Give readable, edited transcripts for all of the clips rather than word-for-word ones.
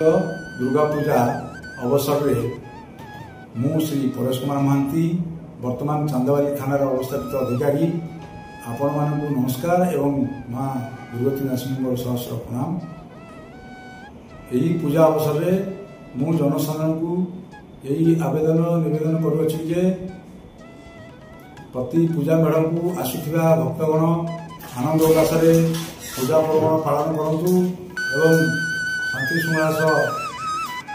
दुर्गा पूजा अवसर में मु श्री परेश कुमार महांती वर्तमान चांदवाली थाना अवस्थापित अधिकारी आपण मानक नमस्कार एवं माँ दुर्गति नासिनी सहस्र प्रणाम। यही पूजा अवसर में मु जनसाधारण को यही आवेदन निवेदन करुअछि जे प्रति पूजा मेढ़ को आसुथिबा भक्तगण आनंद उल्लास पूजा पर्व पालन करंतु एवं शांति सुमरास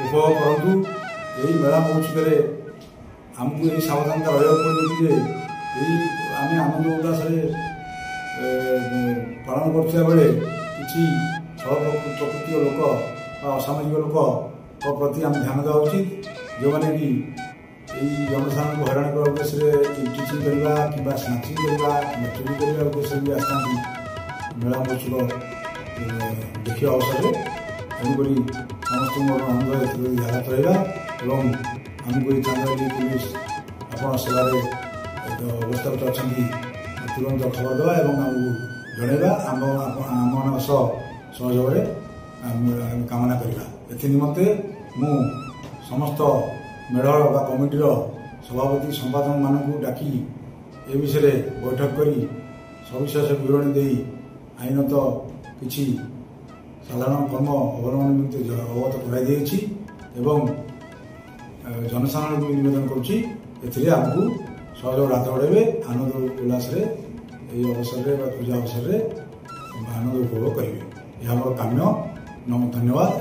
उपभोग करंतु। यही मेला महोत्सव आमको यही सावधानता रहा पड़े आम आनंद उल्लास पालन करता बेले किसी प्रकृति लोक असामाजिक लोक प्रति आम ध्यान देवा उचित जो मैंने कि जनसाधारण को हैरान करने उद्देश्य टीचिंग करवा कि स्नाचिंग करवा कि चोरी करने उद्देश्य भी आसता मेला महोत्सव देखा अवसर तेणुक समस्त मोर अनुरोध ध्यान रहा एवं आमको ये चांदवाली पुलिस आपण सेवार अवस्थापित अच्छा तुरंत खबर देवा और आमको जनवा आम सहयोग कामना करवा। एनिमते मु समस्त मेढ़ बा कमिटर सभापति संपादक मानू डाकी ए विषय बैठक करी सविशेष विवरणी दे आईनत किसी साधारण कर्म अवलम्बन निमित्ते अवगत कराई एवं जनसाधारण को निवेदन करूँ सहयोग हाथ बढ़े आनंद उल्लास अवसर पूजा अवसर आनंद उपभोग करेंगे यह काम्य। धन्यवाद।